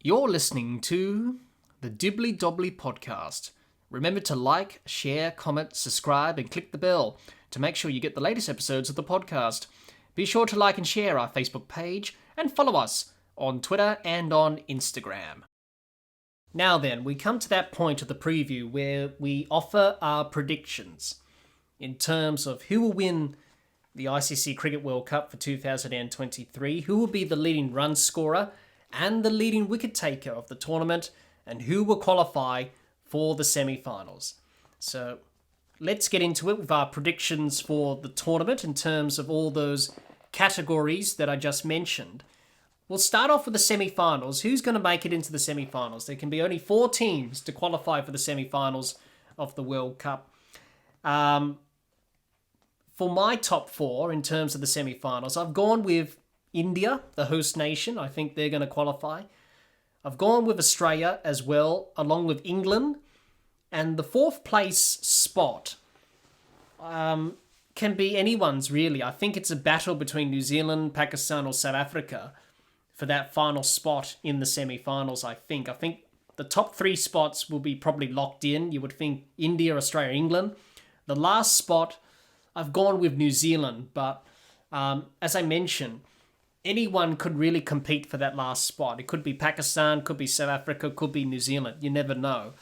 You're listening to the Dibbly Dobbly Podcast. Remember to like, share, comment, subscribe, and click the bell to make sure you get the latest episodes of the podcast. Be sure to like and share our Facebook page and follow us on Twitter and on Instagram. Now then, we come to that point of the preview where we offer our predictions in terms of who will win the ICC Cricket World Cup for 2023, who will be the leading run scorer and the leading wicket taker of the tournament, and who will qualify for the semi-finals. So let's get into it with our predictions for the tournament in terms of all those categories that I just mentioned. We'll start off with the semi-finals. Who's going to make it into the semi-finals? There can be only 4 teams to qualify for the semi-finals of the World Cup. For my top 4 in terms of the semi-finals, I've gone with India, the host nation. I think they're going to qualify. I've gone with Australia as well, along with England. And the 4th place spot can be anyone's, really. I think it's a battle between New Zealand, Pakistan, or South Africa for that final spot in the semi-finals, I think. I think the top 3 spots will be probably locked in. You would think India, Australia, England. The last spot, I've gone with New Zealand. But as I mentioned, anyone could really compete for that last spot. It could be Pakistan, could be South Africa, could be New Zealand. You never know.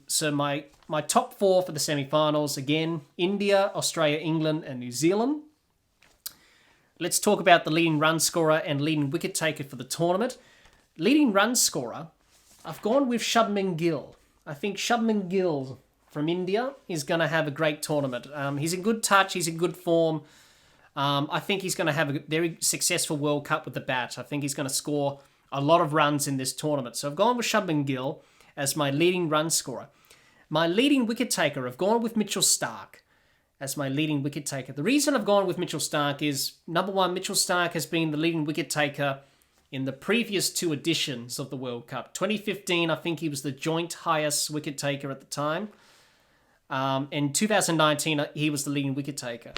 So my top 4 for the semi-finals, again, India, Australia, England, and New Zealand. Let's talk about the leading run scorer and leading wicket taker for the tournament. Leading run scorer, I've gone with Shubman Gill. I think Shubman Gill from India is going to have a great tournament. He's in good touch, he's in good form. I think he's going to have a very successful World Cup with the bat. I think he's going to score a lot of runs in this tournament. So I've gone with Shubman Gill as my leading run scorer. My leading wicket taker, I've gone with Mitchell Starc as my leading wicket taker. The reason I've gone with Mitchell Starc is, number one, Mitchell Starc has been the leading wicket taker in the previous 2 editions of the World Cup. 2015, I think he was the joint highest wicket taker at the time. In 2019, he was the leading wicket taker.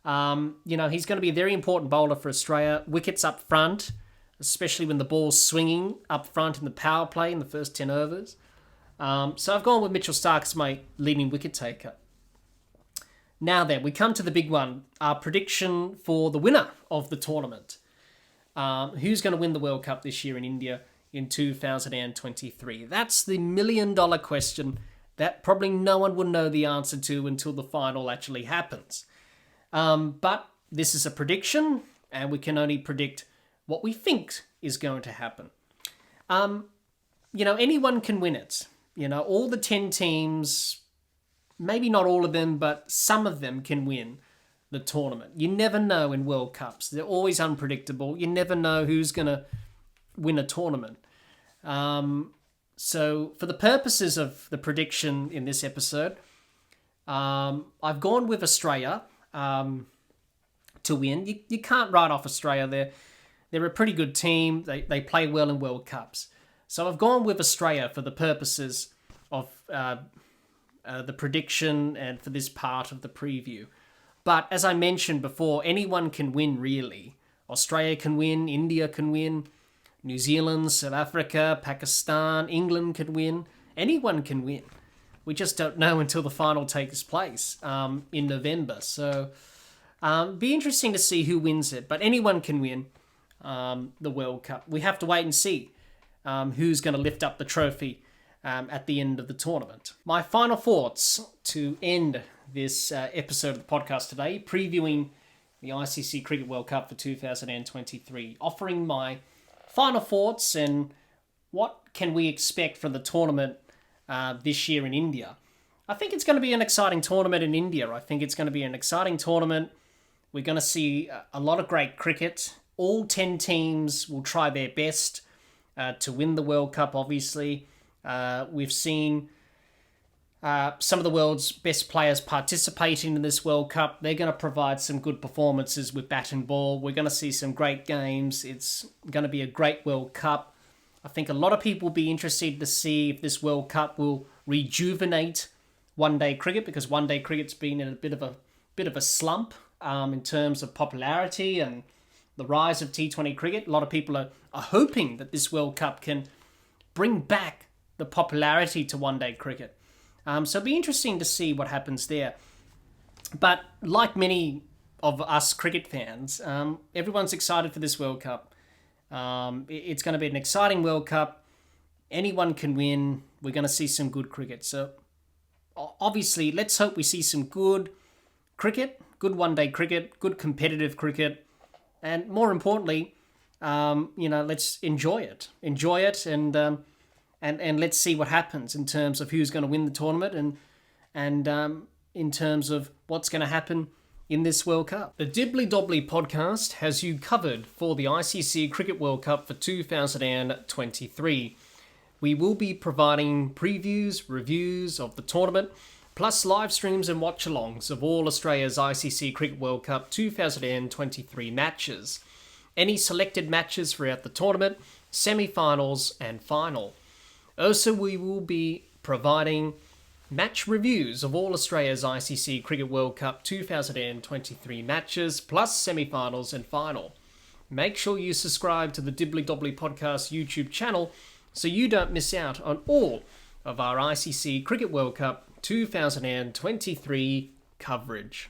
He's going to be a very important bowler for Australia. Wickets up front, especially when the ball's swinging up front in the power play in the first 10 overs. So I've gone with Mitchell Starc as my leading wicket taker. Now then, we come to the big one. Our prediction for the winner of the tournament. Who's going to win the World Cup this year in India in 2023? That's the $1 million question that probably no one will know the answer to until the final actually happens. But this is a prediction, and we can only predict what we think is going to happen. Anyone can win it. All the 10 teams, maybe not all of them, but some of them can win the tournament. You never know in World Cups. They're always unpredictable. You never know who's going to win a tournament. So for the purposes of the prediction in this episode, I've gone with Australia to win. You can't write off Australia. They're a pretty good team. They play well in World Cups. So I've gone with Australia for the purposes of the prediction and for this part of the preview. But as I mentioned before, anyone can win, really. Australia can win, India can win, New Zealand, South Africa, Pakistan, England can win. Anyone can win. We just don't know until the final takes place in November. So be interesting to see who wins it. But anyone can win the World Cup. We have to wait and see who's going to lift up the trophy at the end of the tournament. My final thoughts to end this episode of the podcast today, previewing the ICC Cricket World Cup for 2023, offering my final thoughts and what can we expect from the tournament this year in India. I think it's going to be an exciting tournament in India. I think it's going to be an exciting tournament. We're going to see a lot of great cricket. All 10 teams will try their best to win the World Cup, obviously. We've seen some of the world's best players participating in this World Cup. They're going to provide some good performances with bat and ball. We're going to see some great games. It's going to be a great World Cup. I think a lot of people will be interested to see if this World Cup will rejuvenate one-day cricket, because one-day cricket's been in a bit of a slump in terms of popularity and the rise of T20 cricket. A lot of people are hoping that this World Cup can bring back the popularity to one-day cricket. So it'll be interesting to see what happens there. But like many of us cricket fans, everyone's excited for this World Cup. It's going to be an exciting World Cup. Anyone can win. We're going to see some good cricket. So obviously, let's hope we see some good cricket, good one-day cricket, good competitive cricket, and more importantly, let's enjoy it. Enjoy it, and let's see what happens in terms of who's going to win the tournament, and in terms of what's going to happen in this World Cup. The Dibbly Dobbly Podcast has you covered for the ICC Cricket World Cup for 2023. We will be providing previews, reviews of the tournament, plus live streams and watch-alongs of all Australia's ICC Cricket World Cup 2023 matches. Any selected matches throughout the tournament, semi-finals and final. Also, we will be providing match reviews of all Australia's ICC Cricket World Cup 2023 matches, plus semi-finals and final. Make sure you subscribe to the Dibbly Dobbly Podcast YouTube channel so you don't miss out on all of our ICC Cricket World Cup 2023 coverage.